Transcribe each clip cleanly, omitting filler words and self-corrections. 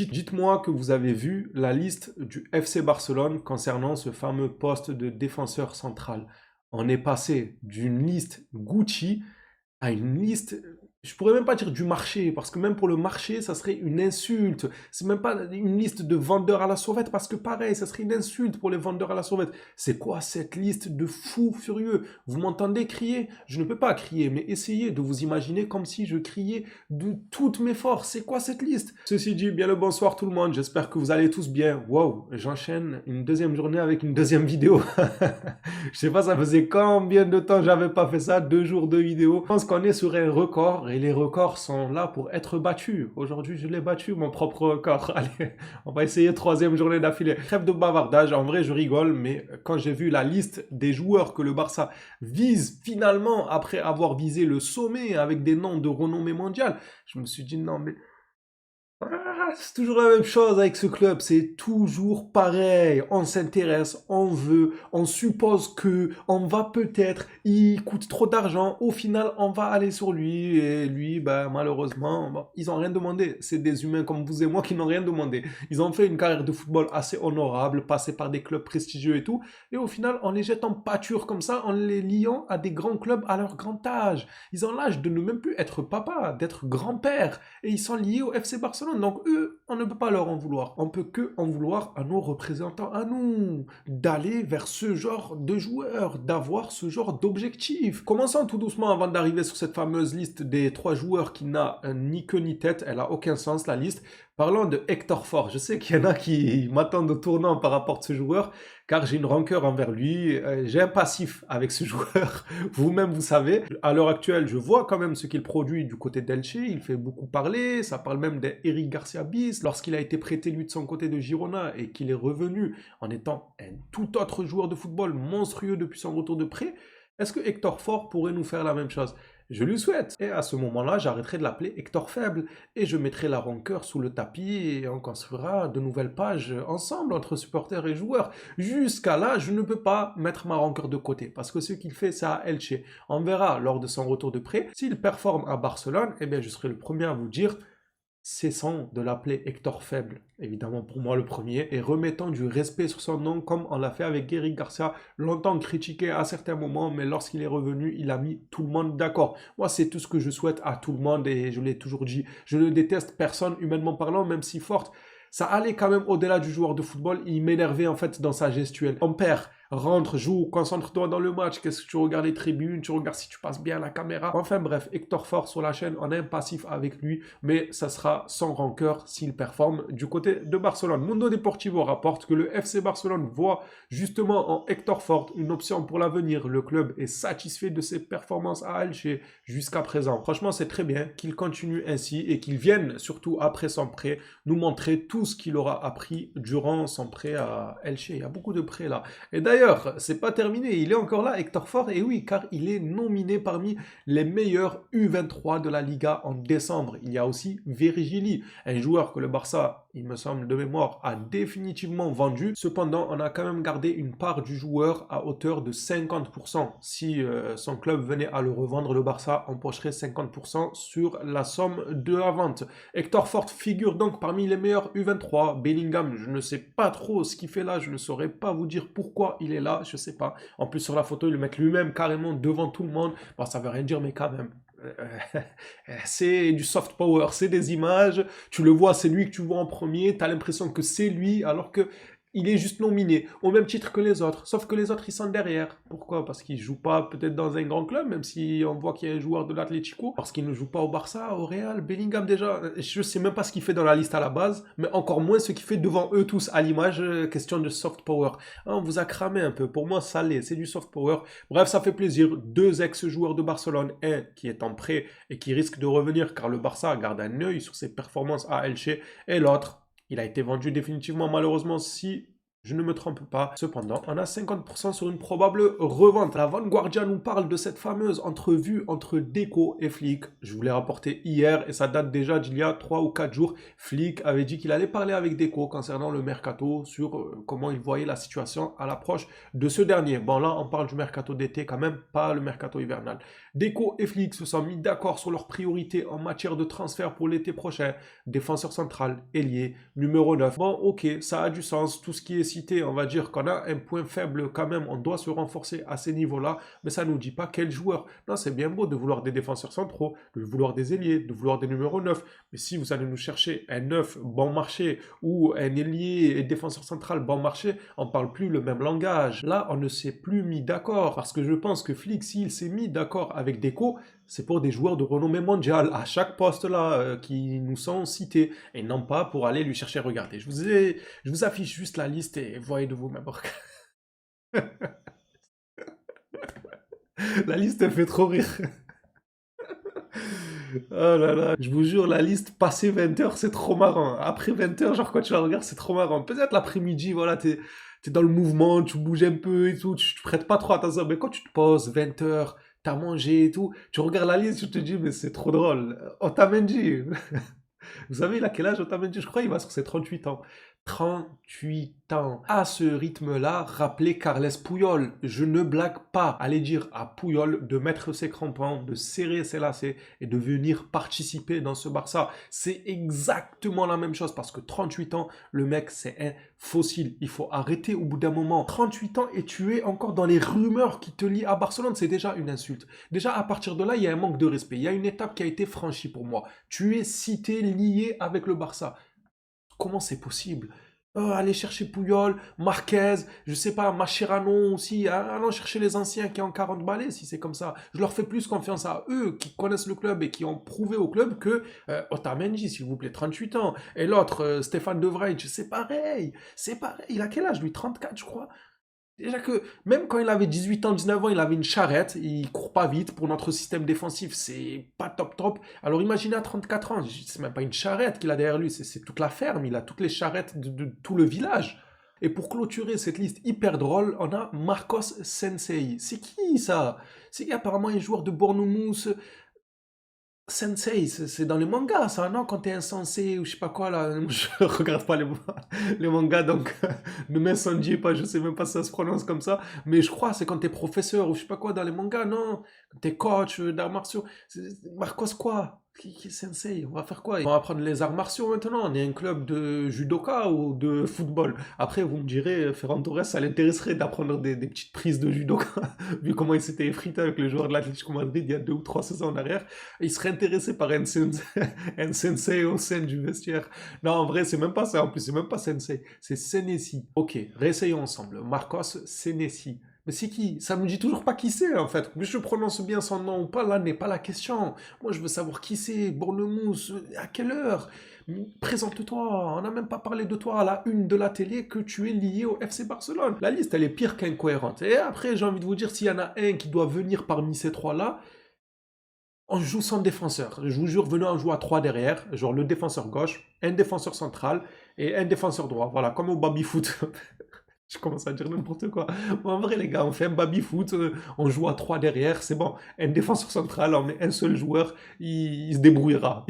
Dites-moi que vous avez vu la liste du FC Barcelone concernant ce fameux poste de défenseur central. On est passé d'une liste Gucci à une liste, je pourrais même pas dire du marché, parce que même pour le marché, ça serait une insulte. C'est même pas une liste de vendeurs à la sauvette, parce que pareil, ça serait une insulte pour les vendeurs à la sauvette. C'est quoi cette liste de fous furieux? Vous m'entendez crier? Je ne peux pas crier, mais essayez de vous imaginer comme si je criais de toutes mes forces. C'est quoi cette liste? Ceci dit, bien le bonsoir tout le monde, j'espère que vous allez tous bien. Wow, j'enchaîne une deuxième journée avec une deuxième vidéo. Je sais pas, ça faisait combien de temps j'avais pas fait ça, 2 jours de vidéo. Je pense qu'on est sur un record et les records sont là pour être battus. Aujourd'hui, je l'ai battu, mon propre record. Allez, on va essayer troisième journée d'affilée. Trêve de bavardage, en vrai, je rigole, mais quand j'ai vu la liste des joueurs que le Barça vise finalement après avoir visé le sommet avec des noms de renommée mondiale, je me suis dit non, mais c'est toujours la même chose avec ce club, c'est toujours pareil. On s'intéresse, on veut, on suppose que, on va peut-être, il coûte trop d'argent, au final on va aller sur lui, et lui, ben, malheureusement, bon, ils n'ont rien demandé. C'est des humains comme vous et moi qui n'ont rien demandé. Ils ont fait une carrière de football assez honorable, passé par des clubs prestigieux et tout, et au final on les jette en pâture comme ça, en les liant à des grands clubs à leur grand âge. Ils ont l'âge de ne même plus être papa, d'être grand-père et ils sont liés au FC Barcelone. Donc eux, on ne peut pas leur en vouloir. On peut que en vouloir à nos représentants, à nous, d'aller vers ce genre de joueurs, d'avoir ce genre d'objectif. Commençons tout doucement avant d'arriver sur cette fameuse liste des 3 joueurs qui n'a ni queue ni tête. Elle a aucun sens la liste. Parlons de Hector Ford. Je sais qu'il y en a qui m'attendent au tournant par rapport à ce joueur, car j'ai une rancœur envers lui. J'ai un passif avec ce joueur. Vous-même, vous savez. À l'heure actuelle, je vois quand même ce qu'il produit du côté d'Elche. Il fait beaucoup parler. Ça parle même d'Eric Garcia Bis. Lorsqu'il a été prêté, lui, de son côté de Girona et qu'il est revenu en étant un tout autre joueur de football monstrueux depuis son retour de prêt, est-ce que Hector Ford pourrait nous faire la même chose? Je lui souhaite. Et à ce moment-là, j'arrêterai de l'appeler Hector Faible et je mettrai la rancœur sous le tapis et on construira de nouvelles pages ensemble entre supporters et joueurs. Jusqu'à là, je ne peux pas mettre ma rancœur de côté parce que ce qu'il fait, c'est à Elche. On verra lors de son retour de prêt. S'il performe à Barcelone, eh bien, je serai le premier à vous dire cessons de l'appeler Hector Faible, évidemment pour moi le premier, et remettons du respect sur son nom comme on l'a fait avec Eric Garcia, longtemps critiqué à certains moments, mais lorsqu'il est revenu, il a mis tout le monde d'accord. Moi, c'est tout ce que je souhaite à tout le monde et je l'ai toujours dit. Je ne déteste personne humainement parlant, même si Forte, ça allait quand même au-delà du joueur de football, il m'énervait en fait dans sa gestuelle. On perd, rentre, joue, concentre-toi dans le match, qu'est-ce que tu regardes les tribunes, tu regardes si tu passes bien la caméra. Enfin bref, Hector Ford sur la chaîne, on a un passif avec lui, mais ça sera sans rancœur s'il performe du côté de Barcelone. Mundo Deportivo rapporte que le FC Barcelone voit justement en Hector Ford une option pour l'avenir. Le club est satisfait de ses performances à Elche jusqu'à présent. Franchement, c'est très bien qu'il continue ainsi et qu'il vienne, surtout après son prêt, nous montrer tout ce qu'il aura appris durant son prêt à Elche. Il y a beaucoup de prêts là. Et d'ailleurs, c'est pas terminé, il est encore là, Hector Ford, et oui, car il est nominé parmi les meilleurs U23 de la Liga en décembre. Il y a aussi Virgili, un joueur que le Barça, il me semble de mémoire, a définitivement vendu. Cependant, on a quand même gardé une part du joueur à hauteur de 50%. Si son club venait à le revendre, le Barça empocherait 50% sur la somme de la vente. Hector Ford figure donc parmi les meilleurs U23. Bellingham, je ne sais pas trop ce qu'il fait là, je ne saurais pas vous dire pourquoi il est là, je sais pas. En plus sur la photo, il le met lui-même carrément devant tout le monde. Bon, ça veut rien dire, mais quand même. C'est du soft power, c'est des images, tu le vois, c'est lui que tu vois en premier, tu as l'impression que c'est lui, alors que il est juste nominé, au même titre que les autres, sauf que les autres, ils sont derrière. Pourquoi? Parce qu'ils ne jouent pas peut-être dans un grand club, même si on voit qu'il y a un joueur de l'Atlético, parce qu'il ne joue pas au Barça, au Real, Bellingham déjà, je ne sais même pas ce qu'il fait dans la liste à la base, mais encore moins ce qu'il fait devant eux tous à l'image, question de soft power. Ah, on vous a cramé un peu, pour moi ça l'est, c'est du soft power. Bref, ça fait plaisir, 2 ex-joueurs de Barcelone, un qui est en prêt et qui risque de revenir, car le Barça garde un œil sur ses performances à Elche, et l'autre, il a été vendu définitivement, malheureusement, si Je ne me trompe pas. Cependant, on a 50% sur une probable revente. La Vanguardia nous parle de cette fameuse entrevue entre Deco et Flick. Je vous l'ai rapporté hier et ça date déjà d'il y a 3 ou 4 jours. Flick avait dit qu'il allait parler avec Deco concernant le mercato sur comment il voyait la situation à l'approche de ce dernier. Bon, là, on parle du mercato d'été quand même, pas le mercato hivernal. Deco et Flick se sont mis d'accord sur leurs priorités en matière de transfert pour l'été prochain. Défenseur central, ailier, numéro 9. Bon, ok, ça a du sens. Tout ce qui est cité, on va dire qu'on a un point faible quand même. On doit se renforcer à ces niveaux-là, mais ça ne nous dit pas quel joueur. Non, c'est bien beau de vouloir des défenseurs centraux, de vouloir des ailiers, de vouloir des numéros 9. Mais si vous allez nous chercher un 9 bon marché ou un ailier et défenseur central bon marché, on parle plus le même langage. Là, on ne s'est plus mis d'accord parce que je pense que Flick, s'il s'est mis d'accord avec Deco, c'est pour des joueurs de renommée mondiale à chaque poste là qui nous sont cités et non pas pour aller lui chercher. Regardez, je vous affiche juste la liste et voyez de vous-même. La liste elle fait trop rire. Oh là là, je vous jure, la liste passé 20h, c'est trop marrant. Après 20h, genre quand tu la regardes, c'est trop marrant. Peut-être l'après-midi, voilà, t'es dans le mouvement, tu bouges un peu et tout, tu prêtes pas trop attention. Mais quand tu te poses 20h, t'as mangé et tout, tu regardes la liste, tu te dis, mais c'est trop drôle. Otamendi, vous savez, il a quel âge Otamendi? Je crois qu'il va sur ses 38 ans. 38 ans. À ce rythme-là, rappelez Carles Puyol. Je ne blague pas. Allez dire à Puyol de mettre ses crampons, de serrer ses lacets et de venir participer dans ce Barça. C'est exactement la même chose parce que 38 ans, le mec, c'est un fossile. Il faut arrêter au bout d'un moment. 38 ans et tu es encore dans les rumeurs qui te lient à Barcelone, c'est déjà une insulte. Déjà, à partir de là, il y a un manque de respect. Il y a une étape qui a été franchie pour moi. Tu es cité, lié avec le Barça. Comment c'est possible? Aller chercher Puyol, Marquez, je sais pas, Mascherano aussi, hein, allons chercher les anciens qui ont 40 balais si c'est comme ça. Je leur fais plus confiance à eux qui connaissent le club et qui ont prouvé au club que Otamendi, s'il vous plaît, 38 ans. Et l'autre, Stéphane De Vrij, c'est pareil. C'est pareil. Il a quel âge lui? 34, je crois. Déjà que même quand il avait 18 ans, 19 ans, il avait une charrette, il court pas vite pour notre système défensif, c'est pas top top. Alors imaginez à 34 ans, c'est même pas une charrette qu'il a derrière lui, c'est toute la ferme, il a toutes les charrettes de tout le village. Et pour clôturer cette liste hyper drôle, on a Marcos Sensei. C'est qui ça? C'est qui apparemment un joueur de Bournemouth. Sensei, c'est dans les mangas, ça, non? Quand t'es insensé ou je sais pas quoi, là. Moi, je regarde pas les mangas, donc ne m'incendiez pas, je sais même pas si ça se prononce comme ça. Mais je crois, c'est quand t'es professeur ou je sais pas quoi dans les mangas, non? Quand t'es coach d'arts martiaux. Marcos quoi? Qui est Sensei? On va faire quoi? On va apprendre les arts martiaux maintenant. On est un club de judoka ou de football. Après, vous me direz, Ferran Torres, ça l'intéresserait d'apprendre des petites prises de judoka, vu comment il s'était effrité avec les joueurs de l'Atlético Madrid il y a 2 ou 3 saisons en arrière. Il serait intéressé par un sensei au sein du vestiaire. Non, en vrai, c'est même pas ça. En plus, c'est même pas sensei. C'est Senesi. Ok, réessayons ensemble. Marcos Senesi. Mais c'est qui? Ça me dit toujours pas qui c'est, en fait. Mais je prononce bien son nom ou pas, là n'est pas la question. Moi, je veux savoir qui c'est. Bournemouth, à quelle heure? Présente-toi. On n'a même pas parlé de toi à la une de la télé que tu es lié au FC Barcelone. La liste, elle est pire qu'incohérente. Et après, j'ai envie de vous dire, s'il y en a un qui doit venir parmi ces trois-là, on joue sans défenseur. Je vous jure, venez, on joue à 3 derrière. Genre le défenseur gauche, un défenseur central et un défenseur droit. Voilà, comme au baby-foot. Je commence à dire n'importe quoi. Bon, en vrai, les gars, on fait un baby-foot, on joue à 3 derrière, c'est bon. Un défenseur central, on met un seul joueur, il se débrouillera.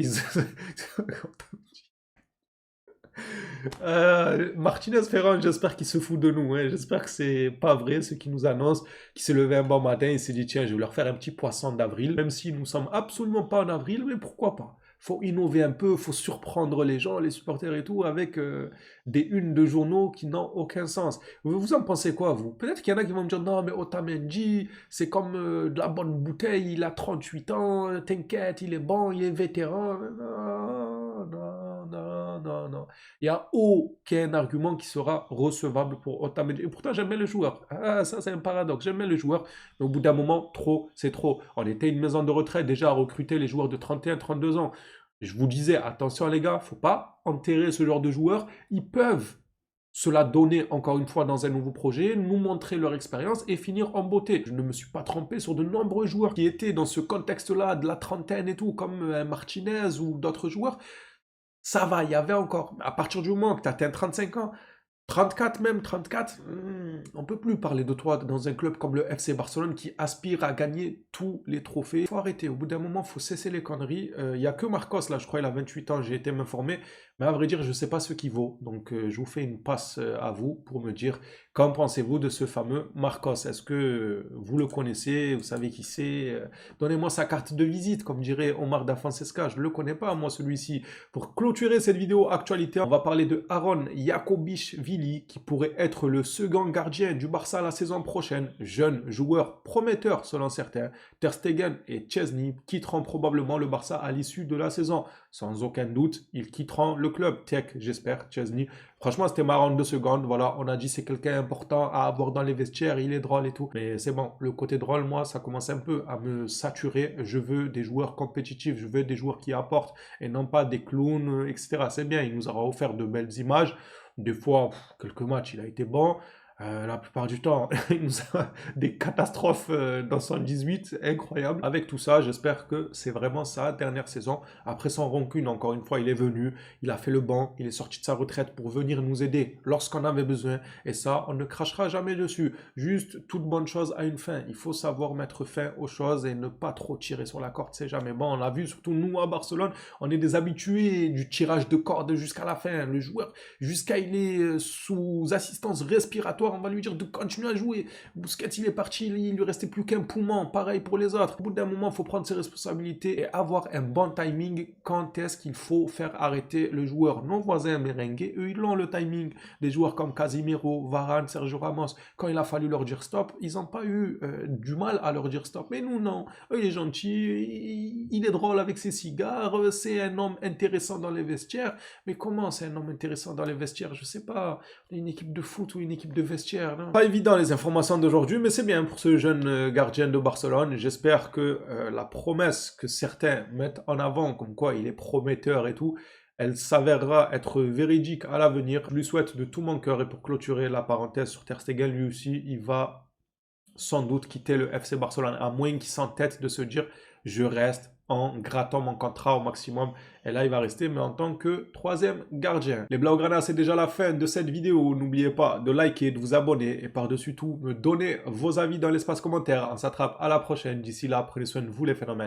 Martinez Ferran, j'espère qu'il se fout de nous, hein. J'espère que c'est pas vrai ce qu'il nous annonce, qu'il s'est levé un bon matin et s'est dit tiens, je vais leur faire un petit poisson d'avril, même si nous sommes absolument pas en avril, mais pourquoi pas? Faut innover un peu, faut surprendre les gens, les supporters et tout, avec des unes de journaux qui n'ont aucun sens. Vous en pensez quoi, vous? Peut-être qu'il y en a qui vont me dire non, mais Otamendi, c'est comme de la bonne bouteille, il a 38 ans, t'inquiète, il est bon, il est vétéran. Non, non, non, non, non. Il n'y a aucun argument qui sera recevable pour Otamendi. Et pourtant, j'aime bien le joueur. Ah, ça, c'est un paradoxe. J'aime bien le joueur. Mais au bout d'un moment, trop, c'est trop. On était une maison de retraite déjà à recruter les joueurs de 31, 32 ans. Je vous disais, attention les gars, faut pas enterrer ce genre de joueurs. Ils peuvent se la donner encore une fois dans un nouveau projet, nous montrer leur expérience et finir en beauté. Je ne me suis pas trompé sur de nombreux joueurs qui étaient dans ce contexte-là de la trentaine et tout, comme Martinez ou d'autres joueurs. Ça va, il y avait encore. À partir du moment que tu atteins 35 ans, 34 même, 34, on peut plus parler de toi dans un club comme le FC Barcelone qui aspire à gagner tous les trophées. Il faut arrêter, au bout d'un moment, il faut cesser les conneries. Il n'y a que Marcos, là, je crois, il a 28 ans, j'ai été m'informer. Mais à vrai dire, je ne sais pas ce qu'il vaut. Donc, je vous fais une passe à vous pour me dire, qu'en pensez-vous de ce fameux Marcos? Est-ce que vous le connaissez? Vous savez qui c'est? Donnez-moi sa carte de visite, comme dirait Omar Da Fonseca. Je ne le connais pas, moi, celui-ci. Pour clôturer cette vidéo actualité, on va parler de Aaron Jakubišvili, qui pourrait être le second gardien du Barça la saison prochaine. Jeune joueur prometteur selon certains. Ter Stegen et Szczęsny quitteront probablement le Barça à l'issue de la saison. Sans aucun doute, ils quitteront le club. Tech, j'espère, Szczęsny. Franchement, c'était marrant 2 secondes. Voilà, on a dit c'est quelqu'un important à avoir dans les vestiaires, il est drôle et tout. Mais c'est bon, le côté drôle, moi, ça commence un peu à me saturer. Je veux des joueurs compétitifs, je veux des joueurs qui apportent et non pas des clowns, etc. C'est bien, il nous aura offert de belles images. Des fois, quelques matchs, il a été bon. La plupart du temps, il nous a des catastrophes dans son 18, incroyable. Avec tout ça, j'espère que c'est vraiment sa dernière saison. Après son rancune, encore une fois, il est venu, il a fait le banc, il est sorti de sa retraite pour venir nous aider lorsqu'on avait besoin. Et ça, on ne crachera jamais dessus. Juste, toute bonne chose a une fin. Il faut savoir mettre fin aux choses et ne pas trop tirer sur la corde, c'est jamais bon. On l'a vu, surtout nous à Barcelone, on est des habitués du tirage de corde jusqu'à la fin. Le joueur, jusqu'à il est sous assistance respiratoire, on va lui dire de continuer à jouer. Busquets, il est parti, il lui restait plus qu'un poumon. Pareil pour les autres. Au bout d'un moment, il faut prendre ses responsabilités et avoir un bon timing. Quand est-ce qu'il faut faire arrêter le joueur? Nos voisins merengues, eux, ils ont le timing. Des joueurs comme Casemiro, Varane, Sergio Ramos, quand il a fallu leur dire stop, ils n'ont pas eu du mal à leur dire stop. Mais nous, non. Eux, il est gentil, il est drôle avec ses cigares, c'est un homme intéressant dans les vestiaires. Mais comment c'est un homme intéressant dans les vestiaires? Je sais pas. Une équipe de foot ou une équipe de vestiaire, non? Pas évident les informations d'aujourd'hui, mais c'est bien pour ce jeune gardien de Barcelone. J'espère que la promesse que certains mettent en avant, comme quoi il est prometteur et tout, elle s'avérera être véridique à l'avenir. Je lui souhaite de tout mon cœur et pour clôturer la parenthèse sur Ter Stegen, lui aussi, il va sans doute quitter le FC Barcelone, à moins qu'il s'entête de se dire je reste en grattant mon contrat au maximum. Et là, il va rester, mais en tant que troisième gardien. Les Blaugrana, c'est déjà la fin de cette vidéo. N'oubliez pas de liker, de vous abonner et par-dessus tout, me donner vos avis dans l'espace commentaire. On s'attrape à la prochaine. D'ici là, prenez soin de vous les phénomènes.